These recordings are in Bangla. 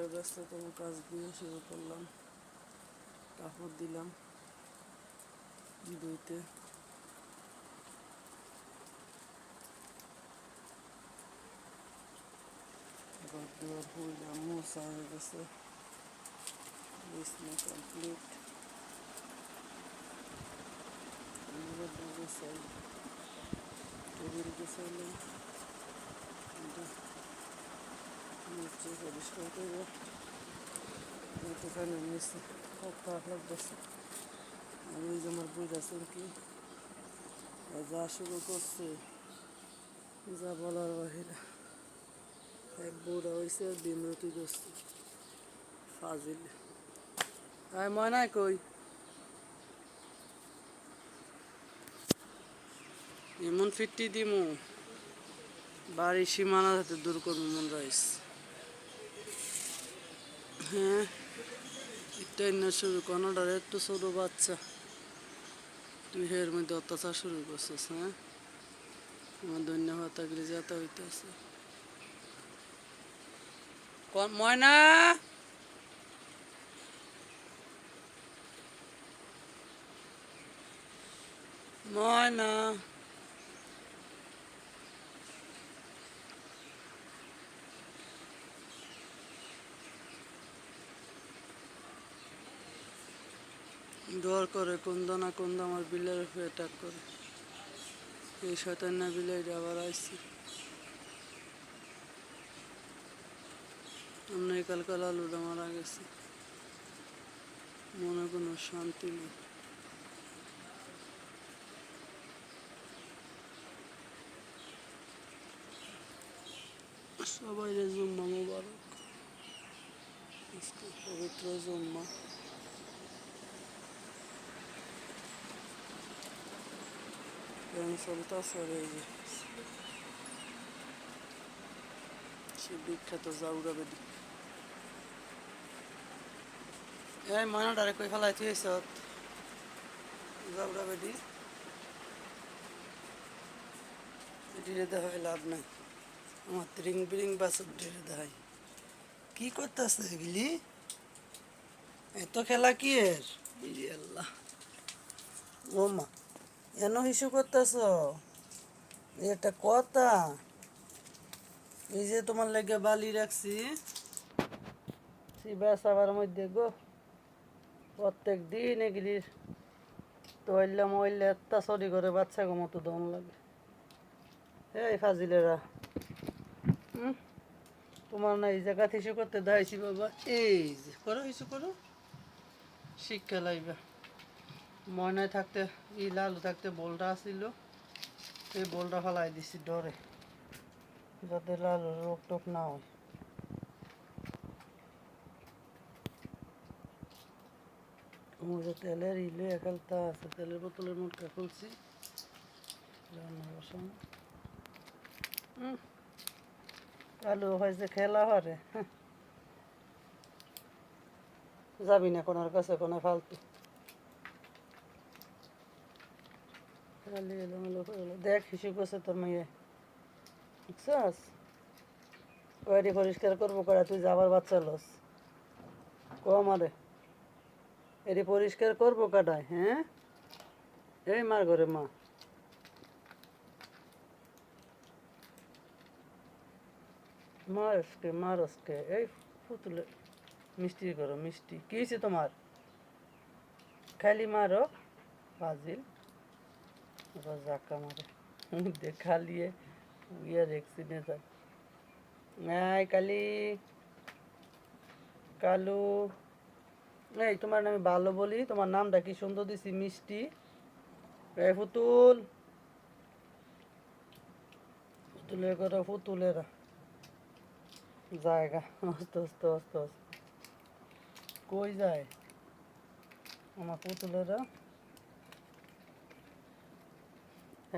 সকালের ব্যস্ততম কাজ দিয়ে শুরু করলাম। কাপড় দিলাম ধুইতে। ঘর দুয়ার পুরলাম, মোছা হয়ে গেছে, বিছনা কমপ্লিট। গোছাই, টেবিল গোছাইলাম, নিচে পরিষ্কার করে একটুখানি নিচে খুব খারাপ লাগতেছে। আর ওই যে আমার বুড়া চুলকি যা শুরু করছে, যা বলার বাহিরে। এক বুড়া হয়েছে, বিমরতি করছে ফাজিল। আয় ময়নায় কই? এমন ফিটটি দিমু বাড়ির সীমানা হাতে দূর করবো মন রাইস। হ্যাঁ, এটাই না শুরু কোনোটার একটু ছোট বাচ্চা, তুই এর মধ্যে অত্যাচার শুরু করছিস। হ্যাঁ, আমার ধন্যবাদ থাকলে যেতে হইতেছে। ময়না, ময়না, ডর করে কোনদা না কোনদা আমার বিলের উপরে অ্যাটাক করে। এই শয়তান না বিলের আবার আইসি। অন্য কালকাল আলুটা মারা গেছে, মনে কোনো শান্তি নেই। সবাই জুম্মা মুবারক, পবিত্র জুম্মা। চলতেছে সে বিখ্যাত জাউরা বেদি। এই ময়নাটারে কই ফেলাই থুয়েছ জাউরা বেদি? এটিরে দেখাই লাভ নাই, আমার ত্রিং বিরিং বাসুর ডিরে দেখাই। কি করতেছে এগুলি? এত খেলা কি এর? আল্লাহ, ও মা, এন হিসু করতেছ? এটা কথা? এই যে তোমার লেগে বালি রাখছি বেসাবার মধ্যে গো, প্রত্যেক দিন এগুলির তৈল্লা মইল্লা এত্তা সরি করে বাচ্চা গো মতো দম লাগে। এই ফাজিলেরা, তোমার না এই জায়গা হিসু করতে দাইছি বাবা। এই যে করো হিসু করো, শিক্ষা লাইবা। ময়নায় থাকতে ই লালু থাকতে বলটা আসছিল, এই বলটা ফেলাই দিছি ডরে, যাতে লালু রোগ টোক না হয়। যে তেলের ইলে একালতা আছে, তেলের বোতলের মুটকা খুলছি, রান্না বসানো। আলু হয়েছে খেলা হরে। যাবি না কোনার কাছে, কোনো ফালতু দেখ হিসু করছে তোর মেয়ে, বুঝছস? ওয়ারি পরিষ্কার করবো করা, তুই যাবার বাচ্চা লস কম আরে, এটি পরিষ্কার করবো কাটায়। হ্যাঁ, এই মার ঘরে মা, মারসকে মারসকে। এই পুতুলে মিষ্টি করো, মিষ্টি কি হয়েছে তোমার? খালি মারো ফাজিল, আবার জাক্কা মারে মুখে খালিয়ে ইয়ে রেক্সিনে যায়। এই কালি, কালু, এই তোমার আমি ভালো বলি, তোমার নামটা কি সুন্দর দিছি, মিষ্টি। এই পুতুল, পুতুলের করো পুতুলেরা জায়গা আস্তে আস্তে আস্তে আস্তে কই যায় আমার পুতুলেরা?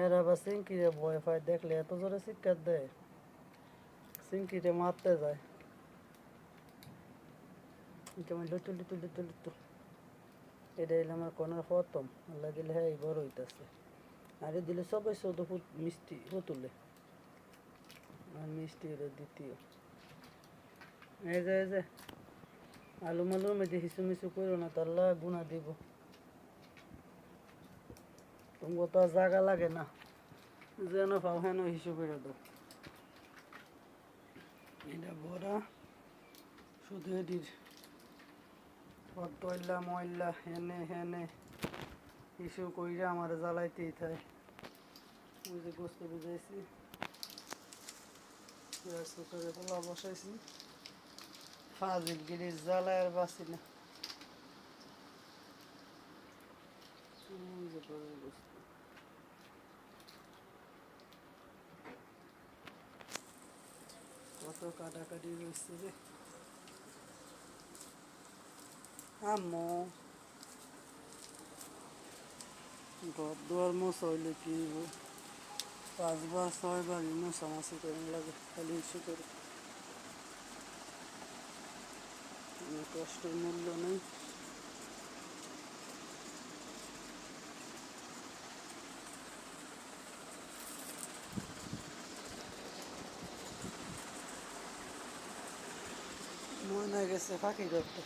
এরা আবার সিঙ্কিরে ভয় পায় দেখলে এত জোরে শিক্ষার দেয়, সিঙ্কিরে মারতে যায়। লুতুল লুতুল লুতুল লুতুল, এটা এলে আমার কোনার প্রথম, আল্লাহ দিলে হ্যাঁ বড় হইতেছে। আরে দিলে সবাই শুধু মিষ্টি পুতুলে, আর মিষ্টি হলো দ্বিতীয়। এই যে আলু মালুর মধ্যে হিসু মিসু করো না, তাহলে গুণা দিব। তোমাকে তো আর জায়গা লাগে না, যেন পাও হেন হিসু করে দাও। এটা বড়া শুধু এটির টয়লা ময়লা হেনে হেনে হিসু কইরা আমার জ্বালাইতেই থাকে। বুঝে গোস্ত বুঝাইছি, পেঁয়াজ কুকারে পোলা বসাইছি, ফাজিল গিরির জ্বালায় আর বাঁচি না। কত কাটাকাটি রয়েছে রে আম্মু। ঘর দুয়ার মোছা হইলে কি হইব, 5 বার 6 বারই মোছামাছি করে লাগে, খালি ইস্যু করে। কোনো কষ্টের মূল্য নেই। মনে গেছে ফাঁকি করতে।